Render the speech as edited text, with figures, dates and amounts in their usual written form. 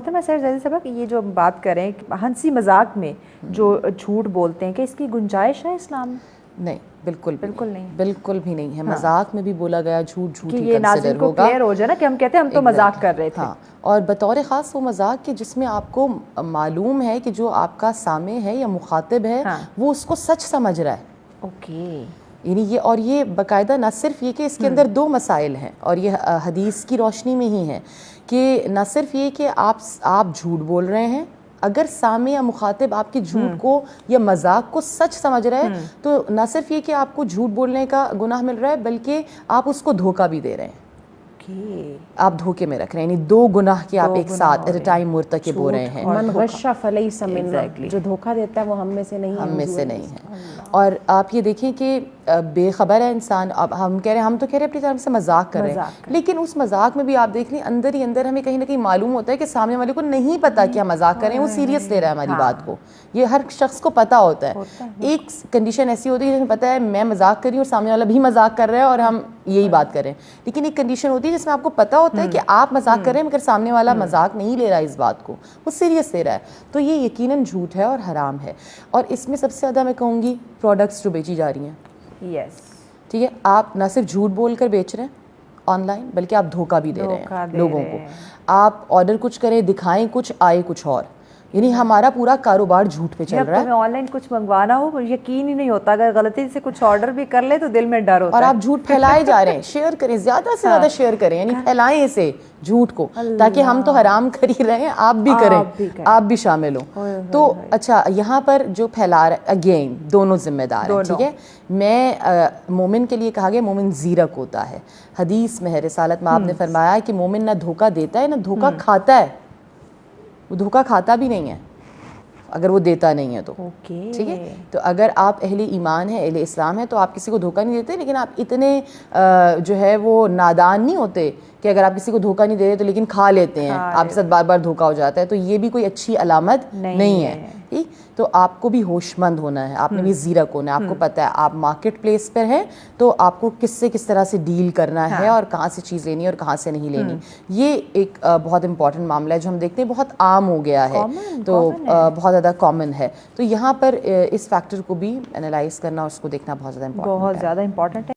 محترمہ سیر زیدی صاحبہ یہ جو ہم بات کریں ہنسی مذاق میں جو جھوٹ بولتے ہیں کہ اس کی گنجائش ہے اسلام میں؟ نہیں، بالکل نہیں، بالکل بھی نہیں ہے. مذاق میں بھی بولا گیا جھوٹ جھوٹ ہی یہ ناظرین کو کلیئر ہو جائے نا کہ ہم کہتے ہیں ہم تو مذاق کر رہے تھے. ہاں، اور بطور خاص وہ مذاق کہ جس میں آپ کو معلوم ہے کہ جو آپ کا سامع ہے یا مخاطب ہے وہ اس کو سچ سمجھ رہا ہے. اوکے، یعنی یہ باقاعدہ نہ صرف یہ کہ اس کے اندر دو مسائل ہیں اور یہ حدیث کی روشنی میں ہی ہے کہ نہ صرف یہ کہ آپ جھوٹ بول رہے ہیں، اگر سامع یا مخاطب آپ کے جھوٹ کو یا مذاق کو سچ سمجھ رہے ہیں تو نہ صرف یہ کہ آپ کو جھوٹ بولنے کا گناہ مل رہا ہے بلکہ آپ اس کو دھوکہ بھی دے رہے ہیں. آپ دھوکے میں رکھ رہے ہیں، یعنی دو گناہ کے آپ ایک ساتھ ایٹ اے ٹائم مرتکب ہو رہے ہیں. من غش فلیس منا، جو دھوکہ دیتا ہے وہ ہم میں سے نہیں ہے، ہم میں سے نہیں ہے. اور آپ یہ دیکھیں کہ بے خبر ہے انسان. اب ہم کہہ رہے ہیں، ہم تو کہہ رہے ہیں اپنی طرف سے مذاق کر رہے ہیں، لیکن اس مذاق میں بھی آپ دیکھ لیں اندر ہی اندر ہمیں کہیں نہ کہیں معلوم ہوتا ہے کہ سامنے والے کو نہیں پتا کہ ہم مذاق کر رہے ہیں، وہ سیریس لے رہا ہے ہماری بات کو. یہ ہر شخص کو پتا ہوتا ہے. ایک کنڈیشن ایسی ہوتی ہے جس میں پتا ہے میں مذاق کر رہی ہوں اور سامنے والا بھی مذاق کر رہا ہے اور ہم یہی بات کر رہے ہیں. لیکن ایک کنڈیشن ہوتی ہے جس میں آپ کو پتا ہوتا ہے کہ آپ مذاق کر رہے ہیں مگر سامنے والا مذاق نہیں لے رہا ہے، اس بات کو وہ سیریس لے رہا ہے. تو یہ یقیناً جھوٹ ہے اور حرام ہے. اور اس میں سب سے زیادہ میں کہوں گی پروڈکٹس جو بیچی جا رہی ہیں. یس، ٹھیک ہے، آپ نہ صرف جھوٹ بول کر بیچ رہے ہیں آن لائن بلکہ آپ دھوکہ بھی دے رہے ہیں لوگوں کو. آپ آرڈر کچھ کریں، دکھائیں کچھ، آئے کچھ اور. یعنی ہمارا پورا کاروبار جھوٹ پہ چل رہا ہے. جب آن لائن کچھ منگوانا ہو یقین ہی نہیں ہوتا، اگر غلطی سے کچھ آرڈر بھی کر لے تو دل میں ڈر ہوتا ہے. اور آپ جھوٹ پھیلائے جا رہے ہیں. شیئر کریں، زیادہ سے زیادہ شیئر کریں، یعنی پھیلائیں اسے جھوٹ کو، تاکہ ہم تو حرام کر ہی رہے ہیں، آپ بھی کریں، آپ بھی شامل ہوں. تو اچھا، یہاں پر جو پھیلا رہا ہے اگین دونوں ذمہ دار ہیں. ٹھیک ہے، میں مومن کے لیے کہا گیا مومن زیرک ہوتا ہے. حدیث میں ہے، رسالت میں آپ نے فرمایا کہ مومن نہ دھوکہ دیتا ہے نہ دھوکہ کھاتا ہے. وہ دھوکہ کھاتا بھی نہیں ہے اگر وہ دیتا نہیں ہے تو. ٹھیک ہے، تو اگر آپ اہل ایمان ہیں، اہل اسلام ہیں، تو آپ کسی کو دھوکہ نہیں دیتے. لیکن آپ اتنے جو ہے وہ نادان نہیں ہوتے کہ اگر آپ کسی کو دھوکہ نہیں دے رہے تو لیکن کھا لیتے ہیں، آپ کے ساتھ بار بار دھوکہ ہو جاتا ہے. تو یہ بھی کوئی اچھی علامت نہیں ہے. ٹھیک، تو آپ کو بھی ہوش مند ہونا ہے، آپ نے بھی زیرک ہونا ہے. آپ کو پتہ ہے آپ مارکیٹ پلیس پر ہیں تو آپ کو کس طرح سے ڈیل کرنا ہے اور کہاں سے چیز لینی ہے اور کہاں سے نہیں لینی. یہ ایک بہت امپورٹنٹ معاملہ ہے جو ہم دیکھتے ہیں بہت عام ہو گیا ہے، تو بہت زیادہ کامن ہے. تو یہاں پر اس فیکٹر کو بھی انالائز کرنا اور اس کو دیکھنا بہت زیادہ امپورٹنٹ ہے.